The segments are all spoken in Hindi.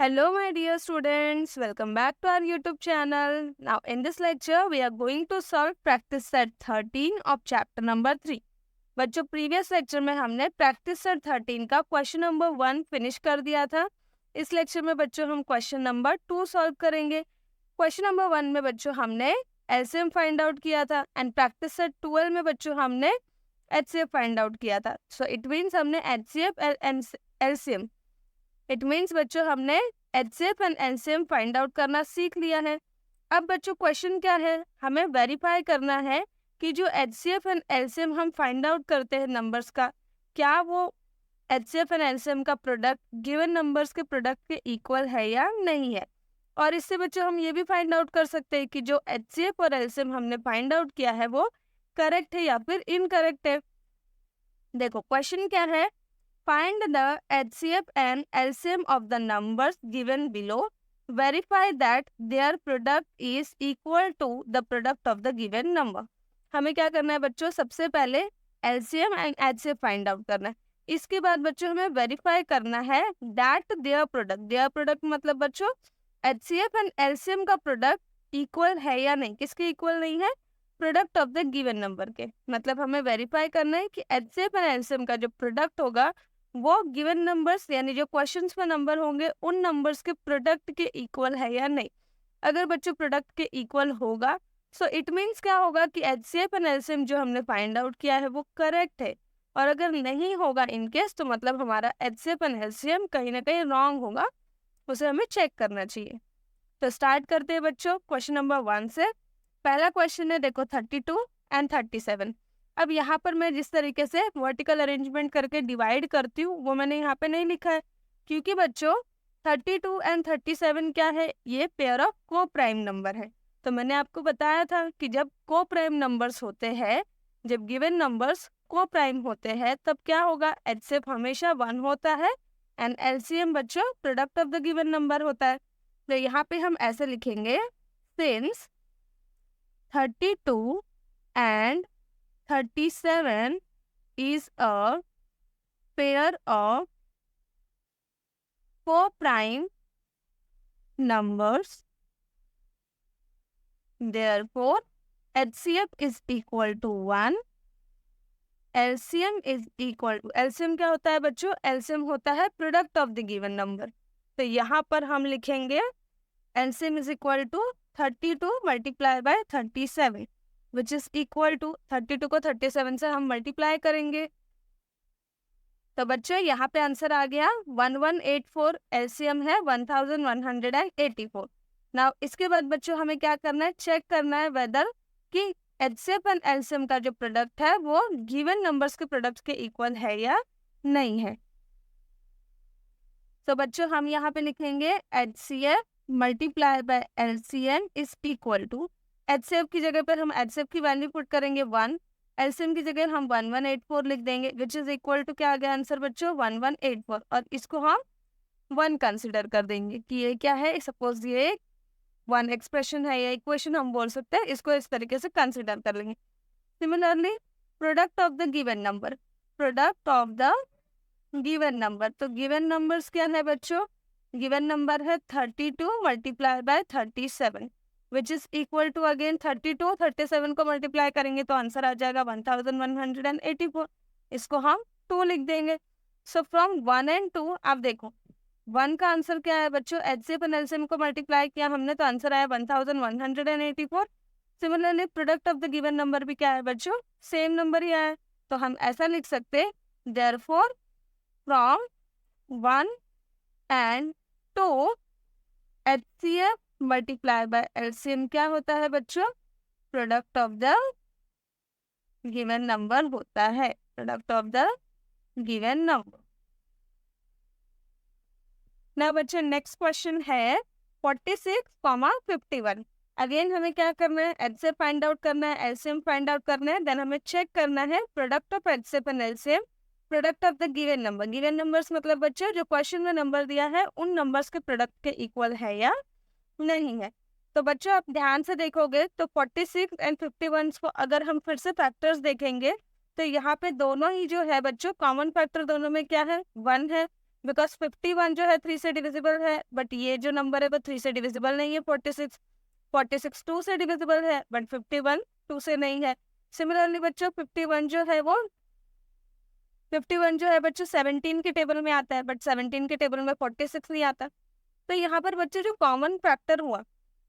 Hello, my dear students. Welcome back to our YouTube channel. Now, in this lecture, we are going to solve practice set 13 of chapter number 3. बच्चों प्रीवियस लेक्चर में हमने प्रैक्टिस सेट 13 का क्वेश्चन नंबर 1 फिनिश कर दिया था। इस लेक्चर में बच्चों हम क्वेश्चन नंबर 2 सॉल्व करेंगे। क्वेश्चन नंबर 1 में बच्चों हमने एलसीएम फाइंड आउट किया था एंड प्रैक्टिस सेट 12 में बच्चों हमने एचसीएफ फाइंड आउट किया था। सो इट मीन्स हमने HCF and LCM it means बच्चों हमने HCF and LCM find out करना सीख लिया है। अब बच्चों क्वेश्चन क्या है, हमें वेरीफाई करना है कि जो एचसीएफ एंड एलसीएम हम फाइंड आउट करते हैं नंबर्स का, क्या वो एचसीएफ एंड एलसीएम का प्रोडक्ट गिवन नंबर्स के प्रोडक्ट के इक्वल है या नहीं है। और इससे बच्चों हम ये भी फाइंड आउट कर सकते हैं कि जो एचसीएफ और एलसीएम हमने फाइंड आउट किया है वो करेक्ट है या फिर इनकरेक्ट है। देखो क्वेश्चन क्या है, find the HCF and LCM of the numbers given below. Verify that their product is equal to the product of the given number. हमें क्या करना है बच्चों, सबसे पहले LCM and HCF find out करना है। इसके बाद बच्चों हमें वेरीफाई करना है that their product मतलब बच्चों HCF and LCM का प्रोडक्ट इक्वल है या नहीं। किसके इक्वल नहीं है? Product of the given number के। मतलब हमें वेरीफाई करना है कि HCF and LCM का जो प्रोडक्ट होगा वो गिवन नंबर्स यानी जो क्वेश्चंस में नंबर होंगे उन नंबर्स के प्रोडक्ट के इक्वल है या नहीं। अगर बच्चों प्रोडक्ट के इक्वल होगा सो इट मीन्स क्या होगा कि एचसीएफ एंड एलसीएम जो हमने फाइंड आउट किया है वो करेक्ट है। और अगर नहीं होगा इनकेस तो मतलब हमारा एचसीएफ एंड एलसीएम कहीं ना कहीं रॉन्ग होगा, उसे हमें चेक करना चाहिए। तो स्टार्ट करते हैं बच्चों क्वेश्चन नंबर 1 से। पहला क्वेश्चन है देखो 32 एंड 37। अब यहाँ पर मैं जिस तरीके से वर्टिकल अरेंजमेंट करके डिवाइड करती हूँ वो मैंने यहाँ पे नहीं लिखा है, क्योंकि बच्चों 32 एंड 37 क्या है, ये पेयर ऑफ को प्राइम नंबर है। तो मैंने आपको बताया था कि जब को प्राइम नंबर्स होते हैं, जब गिवन नंबर्स को प्राइम होते हैं तब क्या होगा, एचसीएफ हमेशा 1 होता है एंड एलसीएम बच्चों product of the given number होता है। तो यहाँ पे हम ऐसे लिखेंगे, since 32 and 37 is a pair of co-prime numbers. Therefore, HCF is equal to 1. LCM is equal to, LCM क्या होता है बच्चों, LCM होता है product of the given number. तो यहाँ पर हम लिखेंगे LCM is equal to 32 multiply by 37 which is equal to 32 को 37 से हम मल्टीप्लाई करेंगे। तो बच्चों यहाँ पे आंसर आ गया 1184। एलसीएम है 1184। नाउ इसके बाद बच्चों हमें क्या करना है, चेक करना है वेदर कि एचसीएफ एंड एलसीएम का जो प्रोडक्ट है वो गिवन नंबर्स के प्रोडक्ट के इक्वल है या नहीं है। तो बच्चों हम यहाँ पे लिखेंगे HCF multiply by LCM is equal to, HCF की जगह पर हम एचसीएफ की वैल्यू पुट करेंगे 1, एलसीएम की जगह हम 1184 लिख देंगे विच इज इक्वल टू, क्या आ गया आंसर बच्चों 1184। और इसको हम 1 कंसिडर कर देंगे कि ये क्या है, सपोज ये 1 एक्सप्रेशन है या इक्वेशन हम बोल सकते हैं, इसको इस तरीके से कंसिडर कर लेंगे। Similarly product of the given number, product of the given number, तो गिवन नंबर्स क्या है बच्चों, गिवन नंबर है 32 multiply by 37 which is equal to again 32 37 को मल्टीप्लाई करेंगे तो आंसर आ जाएगा 1184। इसको हम 2 लिख देंगे। सो फ्रॉम 1 एंड 2 आप देखो 1 का आंसर क्या है बच्चों, एचसीएफ एंड एलसीएम को मल्टीप्लाई किया हमने तो आंसर आया 1184। Similarly product of the given number भी क्या है बच्चों, सेम नंबर ही आया। तो हम ऐसा लिख सकते हैं therefore from 1 and 2 HCF multiply by LCM क्या होता है बच्चों, product of the given number होता है, product of the given number. ना बच्चों नेक्स्ट क्वेश्चन है 46,51। अगेन हमें क्या करना है, एचसीएफ फाइंड आउट करना है, एलसीएम फाइंड आउट करना है, देन हमें चेक करना है product of HCF and LCM, product of the given number. Given numbers मतलब बच्चों जो क्वेश्चन में नंबर दिया है उन नंबर्स के प्रोडक्ट के इक्वल है या नहीं है। तो बच्चों आप ध्यान से देखोगे तो 46 एंड 51 को अगर हम फिर से फैक्टर्स देखेंगे तो यहाँ पे दोनों ही जो है बच्चों कॉमन फैक्टर दोनों में क्या है, 1 है। बिकॉज 51 जो है 3 से डिविजिबल है, बट ये जो नंबर है वो 3 से डिविजिबल नहीं है। 46 2 से डिविजिबल है, बट 51 2 से नहीं है। सिमिलरली बच्चों 51 जो है वो 51 जो है बच्चों 17 के टेबल में आता है, बट 17 के टेबल में 46 नहीं आता। तो यहाँ पर बच्चों जो कॉमन फैक्टर हुआ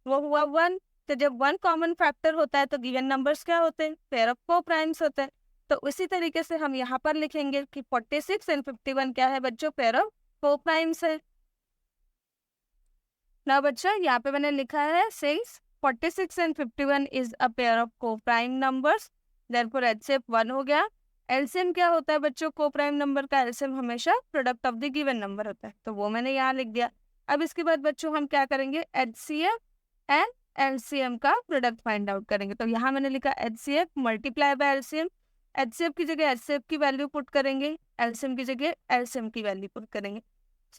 वो हुआ 1। तो जब 1 कॉमन फैक्टर होता है तो गिवन नंबर्स क्या होते हैं, पेयर ऑफ को-प्राइम्स होते हैं। तो उसी तरीके से हम यहाँ पर लिखेंगे कि 46 एंड 51 क्या है बच्चों, पेयर ऑफ को-प्राइम्स है। ना बच्चों यहाँ पे मैंने लिखा है since 46 and 51 is a pair of co-prime numbers, therefore HCF 1 हो गया। एलसीएम क्या होता है बच्चों, को-प्राइम नंबर का एलसीएम हमेशा product of the given number होता है, तो वो मैंने यहाँ लिख दिया। अब इसके बाद बच्चों हम क्या करेंगे, HCF एंड एलसीएम का प्रोडक्ट फाइंड आउट करेंगे। तो यहाँ मैंने लिखा HCF multiply by LCM. HCF की जगह HCF की वैल्यू पुट करेंगे, एलसीएम की जगह एलसीएम की वैल्यू पुट करेंगे।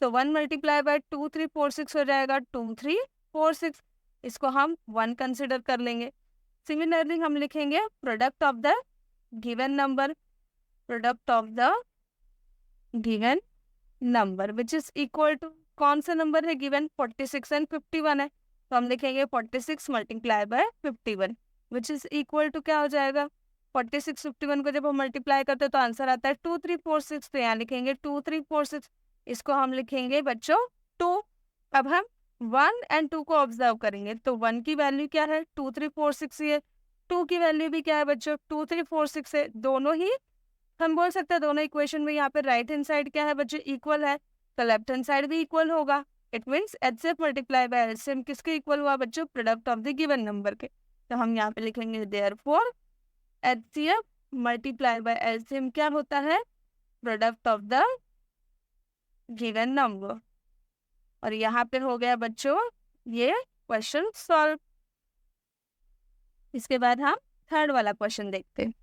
सो 1 मल्टीप्लाई बाय 2 3 4 6 हो जाएगा 2 3 4 6। इसको हम 1 कंसिडर कर लेंगे। सिमिलरली हम लिखेंगे product of the given number, product of the given number which is equal to, कौन सा नंबर है गिवन, 46 एंड 51 है, तो हम लिखेंगे 46 multiply by 51 which is equal to क्या हो जाएगा, 46 51 को जब हम मल्टीप्लाई करते हैं तो आंसर आता है 2 3 4 6। तो यहाँ लिखेंगे 2 3 4 6, इसको हम लिखेंगे बच्चों 2। अब हम 1 एंड 2 को ऑब्जर्व करेंगे, तो 1 की वैल्यू क्या है 2 3 4 6 है, 2 की वैल्यू भी क्या है बच्चों 2 3 4 6 है। दोनों ही हम बोल सकते हैं दोनों इक्वेशन में यहाँ पे राइट हैंड साइड क्या है बच्चों, इक्वल है, तो लेफ्ट हैंड साइड भी इक्वल होगा। It means HCF multiply by LCM किसके इक्वल हुआ बच्चों, product of the given number के। तो हम यहाँ पे लिखेंगे therefore HCF multiply by LCM क्या होता है, product of the given number. और यहाँ पे हो गया बच्चों ये क्वेश्चन सॉल्व। इसके बाद हम थर्ड वाला क्वेश्चन देखते हैं।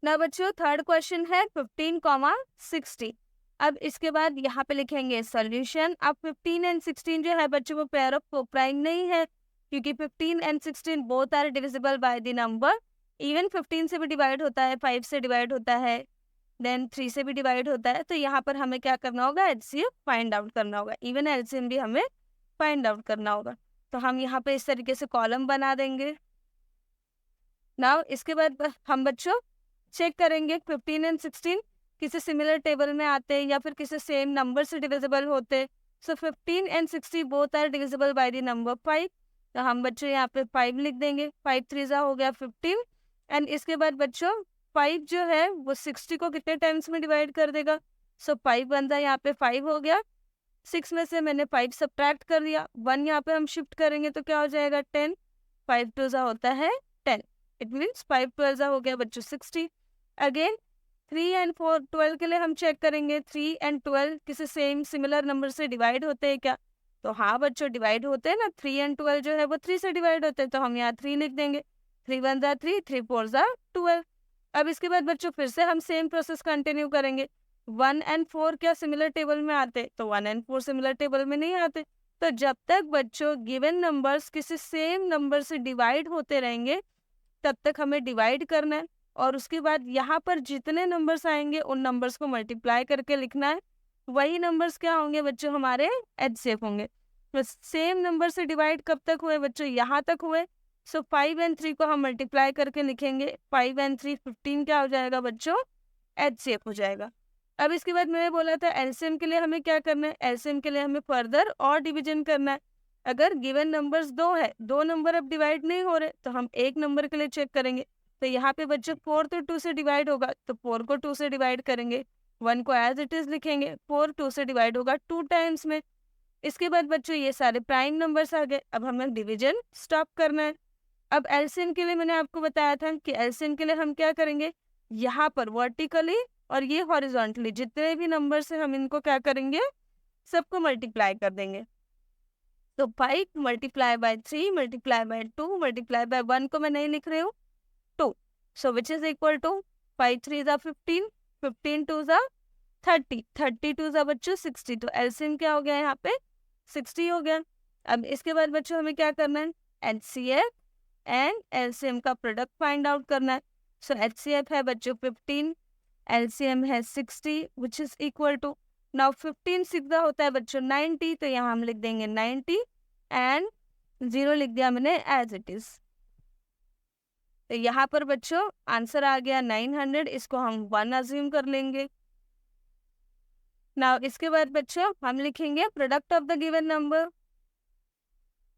ना बच्चों थर्ड क्वेश्चन है 15, 60। अब इसके बाद यहाँ पे लिखेंगे सॉल्यूशन। अब 15 एंड 16 जो है बच्चों वो पेयर ऑफ को-प्राइम नहीं है, क्योंकि 15 and 16 both are divisible by the number. Even 15 से भी डिवाइड होता है, 5 से डिवाइड होता है, देन 3 से भी डिवाइड होता है। तो यहाँ पर हमें क्या करना होगा, HCF फाइंड आउट करना होगा, इवन LCM भी हमें फाइंड आउट करना होगा। तो हम यहाँ पे इस तरीके से कॉलम बना देंगे। नाउ इसके बाद हम बच्चों चेक करेंगे 15 एंड 16 किसी सिमिलर टेबल में आते हैं या फिर किसी सेम नंबर से डिविजिबल होते। So 15 and 60 both are divisible by the number 5। तो हम बच्चों यहाँ पे 5 लिख देंगे, 5 3 हो गया 15। एंड इसके बाद बच्चों 5 जो है वो 60 को कितने टाइम्स में डिवाइड कर देगा, सो 5 बनता है यहाँ पे 5 हो गया। 6 में से मैंने 5 सब्ट्रैक्ट कर दिया, 1 यहाँ पे हम शिफ्ट करेंगे तो क्या हो जाएगा 10, 5 2 होता है 10। इट मीन्स 5 12 हो गया बच्चों 60। अगेन 3 एंड 4 12 के लिए हम चेक करेंगे 3 एंड 12 किसी सेम सिमिलर नंबर से डिवाइड होते हैं क्या, तो हाँ बच्चों डिवाइड होते हैं ना, 3 एंड 12 जो है वो 3 से डिवाइड होते हैं, तो हम यहाँ 3 लिख देंगे। 3 1 3, 3 4 12। अब इसके बाद बच्चों फिर से हम सेम प्रोसेस कंटिन्यू करेंगे। 1 एंड 4 क्या सिमिलर टेबल में आते, तो 1 एंड 4 सिमिलर टेबल में नहीं आते। तो जब तक बच्चों गिवन नंबर्स किसी सेम नंबर से डिवाइड होते रहेंगे तब तक हमें डिवाइड करना है, और उसके बाद यहाँ पर जितने नंबर्स आएंगे उन नंबर्स को मल्टीप्लाई करके लिखना है। वही नंबर्स क्या होंगे बच्चों, हमारे HCF होंगे। तो सेम नंबर से डिवाइड कब तक हुए बच्चों, यहाँ तक हुए। सो 5 एंड 3 को हम मल्टीप्लाई करके लिखेंगे, 5 एंड 3 15 क्या हो जाएगा बच्चों, HCF हो जाएगा। अब इसके बाद मैंने बोला था LCM के लिए हमें क्या करना है, LCM के लिए हमें फर्दर और डिवीजन करना है। अगर गिवन नंबर्स 2 है, 2 नंबर अब डिवाइड नहीं हो रहे, तो हम एक नंबर के लिए चेक करेंगे। तो यहाँ पे बच्चों 4 तो 2 से डिवाइड होगा, तो 4 को 2 से डिवाइड करेंगे, 1 को एज इट इज लिखेंगे, 4 2 से डिवाइड होगा 2 टाइम्स में। इसके बाद बच्चों ये सारे प्राइम नंबर्स आ गए, अब हमें डिवीजन स्टॉप करना है। अब LCM के लिए मैंने आपको बताया था कि LCM के लिए हम क्या करेंगे, यहाँ पर वर्टिकली और ये हॉरिजॉन्टली जितने भी नंबर्स हैं हम इनको क्या करेंगे, सबको मल्टीप्लाई कर देंगे। तो 5 multiply by 3 multiply by 2 multiply bye 1 को मैं नहीं लिख रही हूँ, 2। सो विच इज इक्वल टू 5 3 15, 15 2 30, 30 2 बच्चों 60। तो LCM क्या हो गया यहाँ पे 60 हो गया। अब इसके बाद बच्चों हमें क्या करना है, HCF एंड LCM का प्रोडक्ट फाइंड आउट करना है। सो HCF है बच्चों 15 LCM है 60 which is equal to, now 15 सीधा होता है बच्चों 90, तो यहाँ हम लिख देंगे 90 एंड 0 लिख दिया मैंने एज इट इज। तो यहाँ पर बच्चों आंसर आ गया 900, इसको हम 1 अज्यूम कर लेंगे। नाउ इसके बाद बच्चों हम लिखेंगे product of the given number.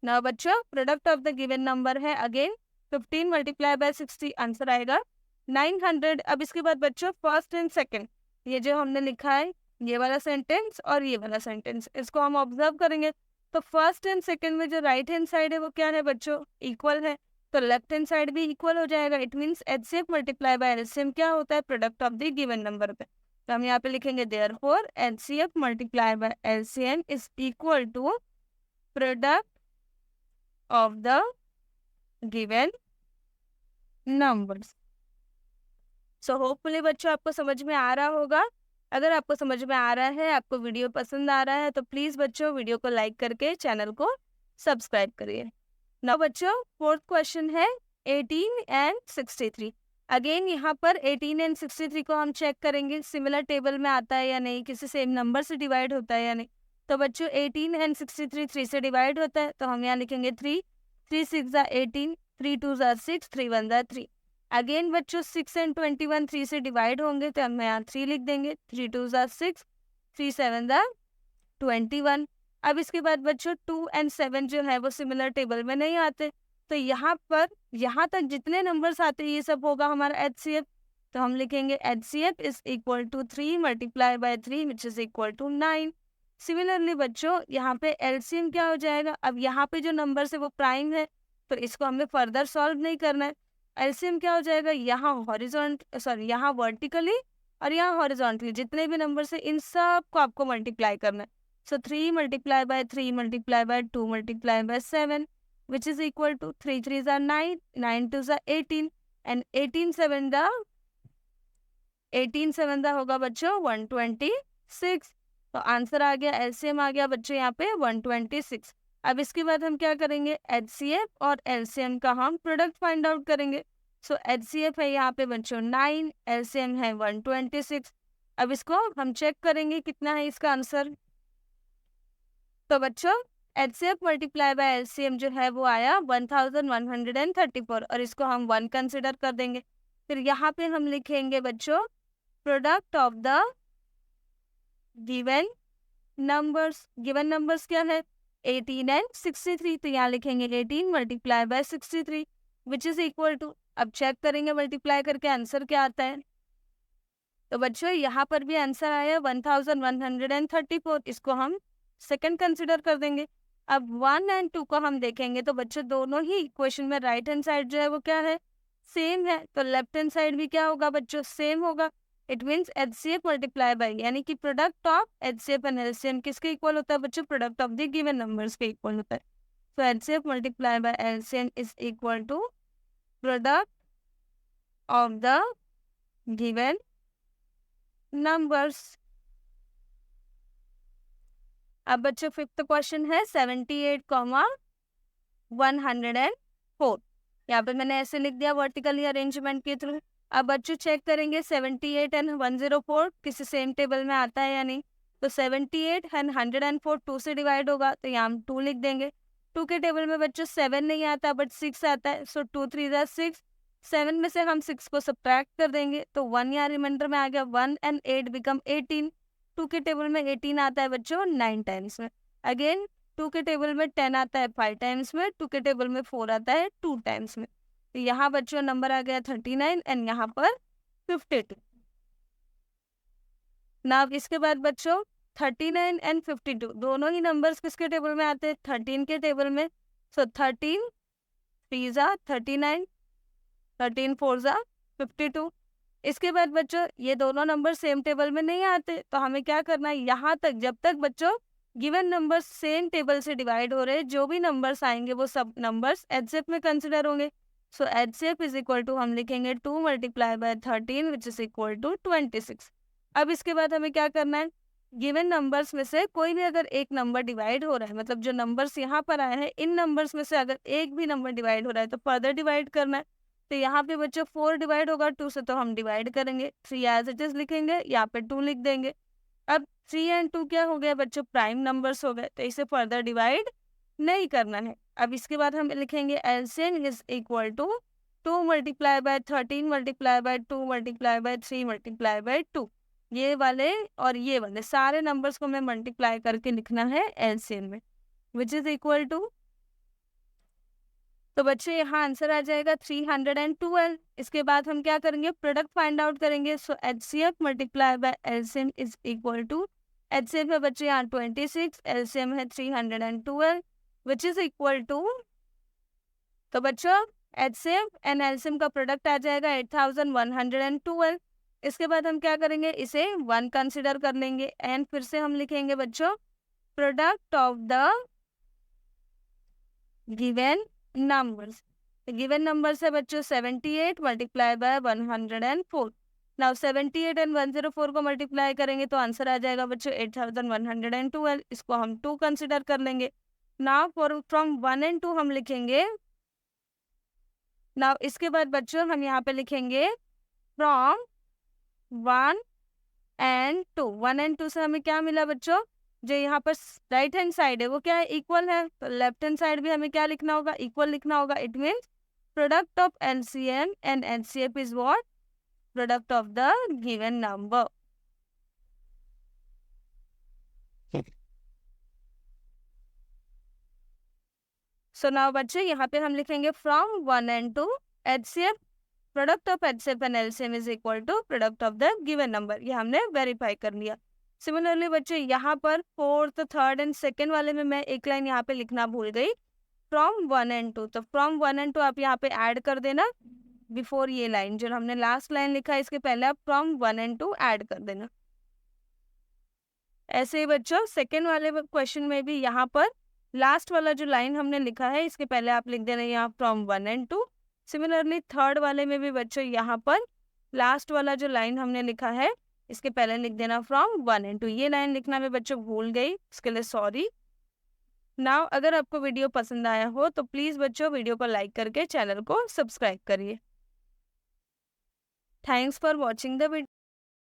Now बच्चों product of the given number है अगेन 15 मल्टीप्लाई बाय 60, आंसर आएगा 900। अब इसके बाद बच्चों फर्स्ट एंड सेकंड, ये जो हमने लिखा है ये वाला सेंटेंस और ये वाला सेंटेंस, इसको हम ऑब्जर्व करेंगे। तो फर्स्ट एंड सेकंड में जो राइट हैंड साइड है वो क्या है बच्चों, इक्वल है, तो लेफ्ट हैंड साइड भी इक्वल हो जाएगा। It means HCF multiply by LCM क्या होता है, product of the given number पे। तो हम यहाँ पे लिखेंगे therefore HCF multiply by LCM is equal to product of the given numbers. So hopefully बच्चों आपको समझ में आ रहा होगा। अगर आपको समझ में आ रहा है, आपको वीडियो पसंद आ रहा है, तो प्लीज़ बच्चों वीडियो को लाइक करके चैनल को सब्सक्राइब करिए। नाउ बच्चों फोर्थ क्वेश्चन है 18 एंड 63। अगेन यहाँ पर 18 एंड 63 को हम चेक करेंगे सिमिलर टेबल में आता है या नहीं, किसी सेम नंबर से डिवाइड होता है या नहीं। तो बच्चों 18 एंड 63 3 से डिवाइड होता है, तो हम यहाँ लिखेंगे 3, 3 6 18, 3 2 6, 3 1 3। अगेन बच्चों 6 एंड 21 3 से डिवाइड होंगे, तो हम यहाँ 3 लिख देंगे, 3 2 6, 3 7 21। अब इसके बाद बच्चों 2 एंड 7 जो है वो सिमिलर टेबल में नहीं आते, तो यहाँ पर यहाँ तक जितने नंबर्स आते हैं ये सब होगा हमारा एचसीएफ। तो हम लिखेंगे HCF is equal to 3 multiply by 3 which is equal to 9। Similarly बच्चों यहाँ पे एलसीएम क्या हो जाएगा, अब यहाँ पे जो नंबर है वो प्राइम है, तो इसको हमें फर्दर सॉल्व नहीं करना है। एलसीएम क्या हो जाएगा, यहाँ यहाँ वर्टिकली और यहाँ हॉरिजॉन्टली जितने भी नंबर है इन सब को आपको मल्टीप्लाई करना है। सो 3 multiply by 3 multiply by 2 multiply bye 7 which is equal to 3 3s are 9, 9 2s are 18 and 18 7 दा होगा बच्चों 126। तो आंसर आ गया, एलसीएम आ गया बच्चों यहाँ पे 126। अब इसके बाद हम क्या करेंगे, एचसीएफ और एलसीएम का हम प्रोडक्ट फाइंड आउट करेंगे। सो एचसीएफ है यहाँ पे बच्चों 9, एलसीएम है 126। अब इसको हम चेक करेंगे कितना है इसका आंसर। तो बच्चों एचसीएफ मल्टीप्लाई बाय एलसीएम जो है वो आया 1134 और इसको हम 1 कंसिडर कर देंगे। फिर यहाँ पे हम लिखेंगे बच्चों product of the given numbers. Given numbers क्या है, 18 एंड 63, तो यहाँ लिखेंगे 18 multiply by 63 which is equal to, अब चेक करेंगे मल्टीप्लाई करके आंसर क्या आता है। तो बच्चों यहाँ पर भी आंसर आया 1134, इसको हम सेकंड कंसिडर कर देंगे। अब 1 एंड 2 को हम देखेंगे, तो बच्चों दोनों ही इक्वेशन में राइट हैंड साइड जो है वो क्या है, सेम है, तो लेफ्ट हैंड साइड भी क्या होगा बच्चों, सेम होगा। It means HCF multiply by, यानी कि product of HCF and LCM किसके इक्वल होता है बच्चों, product of the given numbers के इक्वल होता है। तो HCF multiply by LCM is equal to product of the given numbers. अब बच्चों फिफ्थ क्वेश्चन है 78,104। यहाँ पे मैंने ऐसे लिख दिया वर्टिकली अरेंजमेंट के थ्रू। अब बच्चों चेक करेंगे 78 एंड 104 किसी सेम टेबल में आता है या नहीं। तो 78 एंड 104 2 से डिवाइड होगा, तो यहाँ हम 2 लिख देंगे। 2 के टेबल में बच्चों 7 नहीं आता बट 6 आता है, सो 2 3 6। 7 में से हम 6 को सब्ट्रैक्ट कर देंगे, तो 1 यहाँ रिमाइंडर में आ गया, 1 एंड 8 बिकम 18। 2 के टेबल में 18 आता है बच्चों 9 टाइम्स में। अगेन 2 के टेबल में 10 आता है 5 टाइम्स में। 2 के टेबल में 4 आता है 2 टाइम्स में। तो यहाँ बच्चों नंबर आ गया 39 एंड यहाँ पर 52। नाउ इसके बाद बच्चों 39 एंड 52 दोनों ही नंबर्स किसके टेबल में आते हैं, 13 के टेबल में। सो 13 3 39, 13 4 52। इसके बाद बच्चों ये दोनों नंबर सेम टेबल में नहीं आते, तो हमें क्या करना है, यहाँ तक जब तक बच्चों गिवन नंबर्स सेम टेबल से डिवाइड हो रहे हैं, जो भी नंबर्स आएंगे वो सब नंबर्स एचसीएफ में कंसिडर होंगे। So HCF is equal to हम लिखेंगे 2 multiply by 13 which is equal to 26। अब इसके बाद हमें क्या करना है, गिवन नंबर्स में से कोई भी अगर एक नंबर डिवाइड हो रहा है, मतलब जो नंबर्स यहाँ पर आए हैं इन नंबर्स में से अगर एक भी नंबर डिवाइड हो रहा है तो फर्दर डिवाइड करना है। तो यहाँ पे बच्चों 4 डिवाइड होगा 2 से, तो हम डिवाइड करेंगे, 3 एज इट इज लिखेंगे, यहाँ पे 2 लिख देंगे। अब 3 एंड 2 क्या हो गया बच्चों, प्राइम नंबर्स हो गए, तो इसे फर्दर डिवाइड नहीं करना है। अब इसके बाद हम लिखेंगे LCM is equal to 2 multiply by 13 multiply by 2 multiply by 3 multiply by 2। ये वाले और ये वाले सारे नंबर्स को मैं मल्टीप्लाई करके लिखना है एलसीएम में, विच इज इक्वल टू, तो बच्चे यहाँ आंसर आ जाएगा 312। इसके बाद हम क्या करेंगे, प्रोडक्ट फाइंड आउट करेंगे। So HCF multiply by LCM is equal to, HCF है बच्चे यहाँ 26, एलसीएम है 312, विच इज इक्वल टू, तो बच्चों एचसीएफ एंड एलसीएम का प्रोडक्ट आ जाएगा 8112। इसके बाद हम क्या करेंगे, इसे 1 कंसिडर कर लेंगे एंड फिर से हम लिखेंगे बच्चों product of the given numbers. Given numbers है बच्चों 78 मल्टीप्लाई बाय 104। नाउ 78 एंड 104 को मल्टीप्लाई करेंगे तो आंसर आ जाएगा बच्चों 8112। इसको हम 2 कंसिडर कर लेंगे। नाउ फॉर फ्रॉम 1 एंड 2 हम लिखेंगे। नाउ इसके बाद बच्चों हम यहाँ पे लिखेंगे फ्रॉम 1 एंड 2। 1 एंड 2 से हमें क्या मिला बच्चों, जो यहाँ पर राइट हैंड साइड है वो क्या है, इक्वल है, तो लेफ्ट हैंड साइड भी हमें क्या लिखना होगा, इक्वल लिखना होगा। It means product of LCM and HCF is what, product of the given number. So now बच्चे यहाँ पे हम लिखेंगे from 1 and 2 HCF, product of HCF and LCM is equal to product of the given number. ये हमने वेरीफाई कर लिया। सिमिलरली बच्चे यहाँ पर 4th, 3rd एंड 2nd वाले में मैं एक लाइन यहाँ पे लिखना भूल गई, फ्रॉम 1 एंड 2। तो फ्रॉम 1 एंड 2 आप यहाँ पे ऐड कर देना बिफोर ये लाइन, जो हमने लास्ट लाइन लिखा है इसके पहले आप फ्रॉम 1 एंड 2 ऐड कर देना। ऐसे ही बच्चों सेकेंड वाले क्वेश्चन में भी यहाँ पर लास्ट वाला जो लाइन हमने लिखा है इसके पहले आप लिख देना यहाँ फ्रॉम 1 एंड 2। सिमिलरली थर्ड वाले में भी बच्चों यहाँ पर लास्ट वाला जो लाइन हमने लिखा है इसके पहले लिख देना फ्रॉम 1 एंड 2। ये लाइन लिखना मैं बच्चों भूल गई, इसके लिए सॉरी। नाउ अगर आपको वीडियो पसंद आया हो तो प्लीज़ बच्चों वीडियो को लाइक करके चैनल को सब्सक्राइब करिए। Thanks for watching the video.